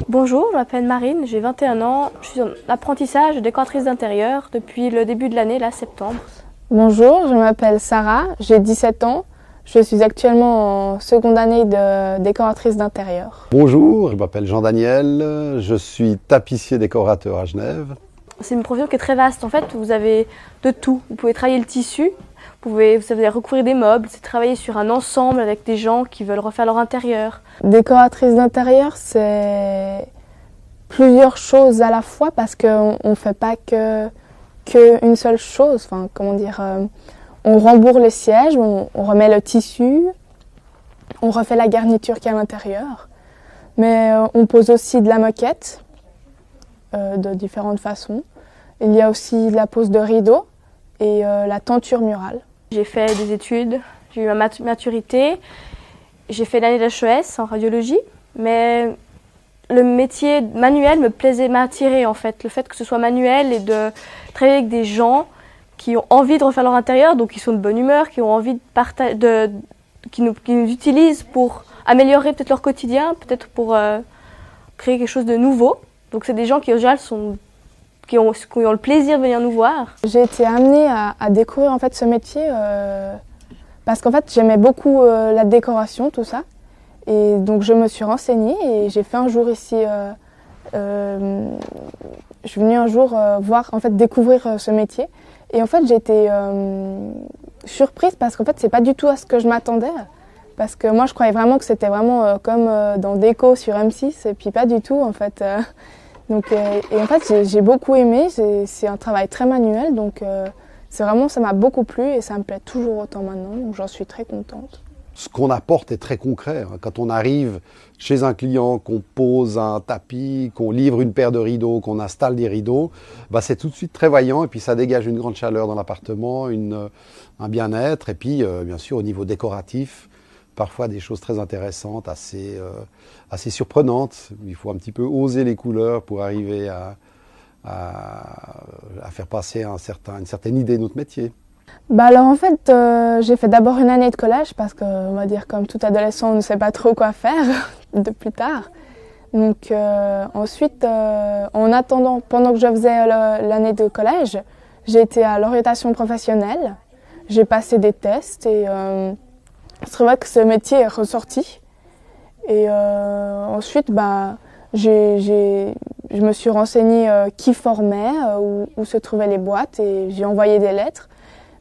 Bonjour, je m'appelle Marine, j'ai 21 ans, je suis en apprentissage de décoratrice d'intérieur depuis le début de l'année, là, septembre. Bonjour, je m'appelle Sarah, j'ai 17 ans, je suis actuellement en seconde année de décoratrice d'intérieur. Bonjour, je m'appelle Jean-Daniel, je suis tapissier décorateur à Genève. C'est une profession qui est très vaste, en fait, vous avez de tout, vous pouvez travailler le tissu, vous savez recouvrir des meubles, c'est travailler sur un ensemble avec des gens qui veulent refaire leur intérieur. Décoratrice d'intérieur, c'est plusieurs choses à la fois parce qu'on ne fait pas qu'une seule chose. Enfin, comment dire, on rembourre les sièges, on remet le tissu, on refait la garniture qui est à l'intérieur, mais on pose aussi de la moquette de différentes façons. Il y a aussi la pose de rideaux et la tenture murale. J'ai fait des études, j'ai eu ma maturité, j'ai fait l'année d'HES en radiologie, mais le métier manuel m'a attiré en fait. Le fait que ce soit manuel et de travailler avec des gens qui ont envie de refaire leur intérieur, donc qui sont de bonne humeur, qui ont envie de partager, qui nous utilisent pour améliorer peut-être leur quotidien, peut-être pour créer quelque chose de nouveau. Donc c'est des gens qui en général qui ont le plaisir de venir nous voir. J'ai été amenée à découvrir en fait ce métier parce qu'en fait j'aimais beaucoup la décoration, tout ça. Et donc je me suis renseignée et j'ai fait un jour ici, je suis venue un jour découvrir ce métier. Et en fait j'ai été surprise parce qu'en fait c'est pas du tout à ce que je m'attendais. Parce que moi je croyais vraiment que c'était vraiment comme dans Déco sur M6 et puis pas du tout en fait. Et en fait j'ai beaucoup aimé, c'est un travail très manuel donc ça m'a beaucoup plu et ça me plaît toujours autant maintenant donc j'en suis très contente. Ce qu'on apporte est très concret. Quand on arrive chez un client, qu'on pose un tapis, qu'on livre une paire de rideaux, qu'on installe des rideaux, c'est tout de suite très voyant et puis ça dégage une grande chaleur dans l'appartement, un bien-être et puis bien sûr au niveau décoratif, parfois des choses très intéressantes, assez surprenantes. Il faut un petit peu oser les couleurs pour arriver à faire passer une certaine idée de notre métier. Alors en fait, j'ai fait d'abord une année de collège parce que, on va dire, comme tout adolescent, on ne sait pas trop quoi faire de plus tard. Donc ensuite, en attendant, pendant que je faisais l'année de collège, j'ai été à l'orientation professionnelle. J'ai passé des tests et c'est vrai que ce métier est ressorti. Et ensuite, je me suis renseignée qui formait, où se trouvaient les boîtes et j'ai envoyé des lettres.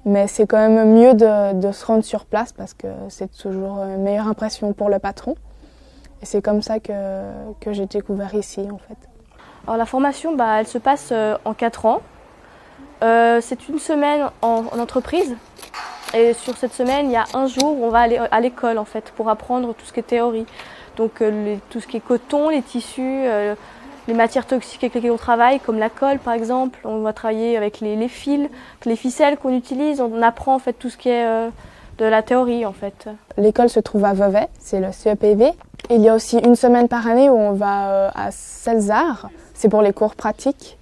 Mais c'est quand même mieux de se rendre sur place parce que c'est toujours une meilleure impression pour le patron. Et c'est comme ça que j'ai découvert ici en fait. Alors la formation, elle se passe en 4 ans. C'est une semaine en entreprise. Et sur cette semaine, il y a un jour où on va aller à l'école en fait pour apprendre tout ce qui est théorie. Donc tout ce qui est coton, les tissus, les matières toxiques avec lesquelles on travaille, comme la colle par exemple. On va travailler avec les fils, les ficelles qu'on utilise. On apprend en fait tout ce qui est de la théorie en fait. L'école se trouve à Vevey, c'est le CEPV. Il y a aussi une semaine par année où on va à Celsar, c'est pour les cours pratiques.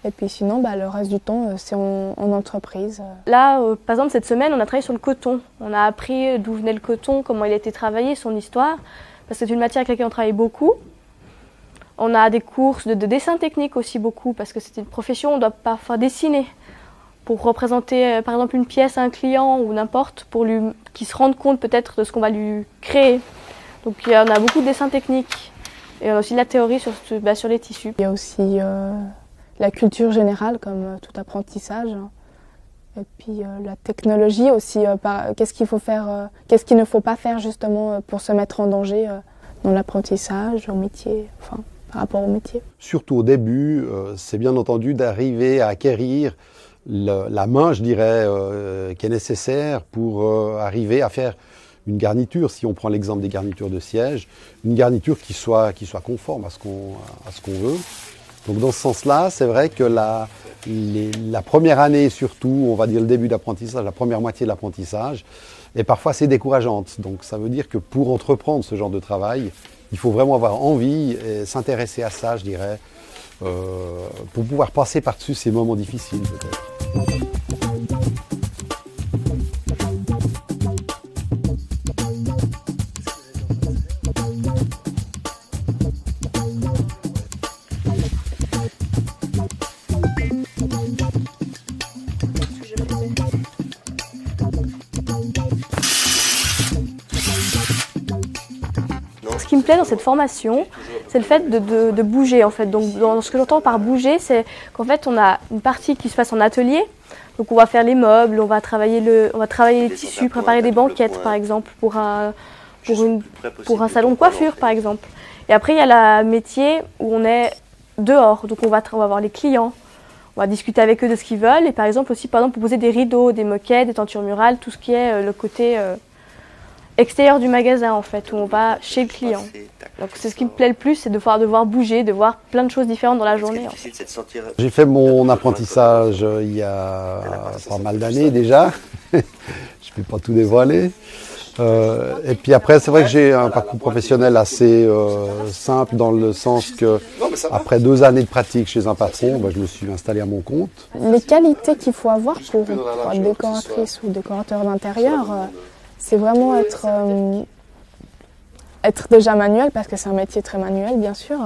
Et puis sinon, le reste du temps, c'est en entreprise. Là, par exemple, cette semaine, on a travaillé sur le coton. On a appris d'où venait le coton, comment il a été travaillé, son histoire. Parce que c'est une matière avec laquelle on travaille beaucoup. On a des cours de dessin technique aussi beaucoup, parce que c'est une profession, on doit parfois dessiner pour représenter par exemple une pièce à un client ou n'importe, pour qu'il se rende compte peut-être de ce qu'on va lui créer. Donc on a beaucoup de dessins techniques et on a aussi de la théorie sur les tissus. Il y a aussi la culture générale comme tout apprentissage. Et puis la technologie aussi, qu'est-ce qu'il faut faire, qu'est-ce qu'il ne faut pas faire justement pour se mettre en danger dans l'apprentissage, au métier, par rapport au métier. Surtout au début, c'est bien entendu d'arriver à acquérir la main, je dirais, qui est nécessaire pour arriver à faire une garniture, si on prend l'exemple des garnitures de siège, une garniture qui soit conforme à ce qu'on veut. Donc dans ce sens-là, c'est vrai que la première année surtout, on va dire le début d'apprentissage, la première moitié de l'apprentissage, est parfois assez décourageante. Donc ça veut dire que pour entreprendre ce genre de travail, il faut vraiment avoir envie et s'intéresser à ça, je dirais, pour pouvoir passer par-dessus ces moments difficiles peut-être. Ce qui me plaît dans cette formation, c'est le fait de bouger en fait. Donc dans ce que j'entends par bouger, c'est qu'en fait on a une partie qui se passe en atelier. Donc on va faire les meubles, on va travailler les tissus, préparer des banquettes par exemple pour un salon de coiffure par exemple. Et après il y a le métier où on est dehors, donc on va voir les clients, on va discuter avec eux de ce qu'ils veulent et par exemple aussi proposer des rideaux, des moquettes, des tentures murales, tout ce qui est le côté extérieur du magasin en fait, où on va chez le client. Donc c'est ce qui me plaît le plus, c'est de devoir bouger, de voir plein de choses différentes dans la journée. En fait. J'ai fait mon apprentissage il y a pas mal d'années déjà, je ne vais pas tout dévoiler. Et puis après, c'est vrai que j'ai un parcours professionnel assez simple dans le sens que après 2 années de pratique chez un patron, je me suis installé à mon compte. Les qualités qu'il faut avoir pour être décoratrice ou décorateur d'intérieur, c'est vraiment être déjà manuel, parce que c'est un métier très manuel, bien sûr.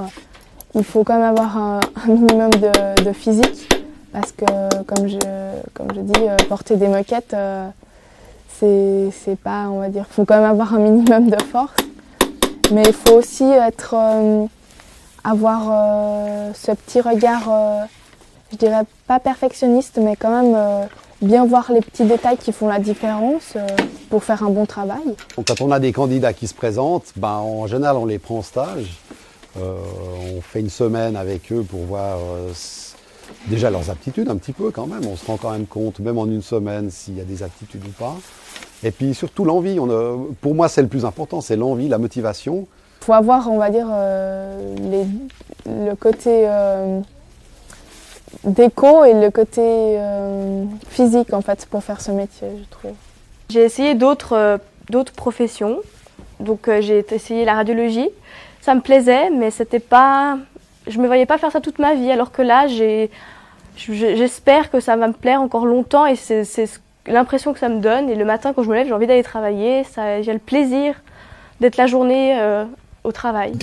Il faut quand même avoir un minimum de physique, parce que, comme je dis, porter des moquettes, c'est pas, on va dire, il faut quand même avoir un minimum de force. Mais il faut aussi avoir ce petit regard, je dirais pas perfectionniste, mais quand même bien voir les petits détails qui font la différence pour faire un bon travail. Donc, quand on a des candidats qui se présentent, en général on les prend en stage. On fait une semaine avec eux pour voir déjà leurs aptitudes un petit peu quand même. On se rend quand même compte, même en une semaine, s'il y a des aptitudes ou pas. Et puis surtout l'envie. Pour moi c'est le plus important, c'est l'envie, la motivation. Il faut avoir, on va dire, le côté déco et le côté physique en fait pour faire ce métier, je trouve. J'ai essayé d'autres professions, donc j'ai essayé la radiologie. Ça me plaisait, mais c'était pas, je me voyais pas faire ça toute ma vie, alors que là j'espère que ça va me plaire encore longtemps et c'est l'impression que ça me donne. Et le matin quand je me lève, j'ai envie d'aller travailler, j'ai le plaisir d'être la journée au travail.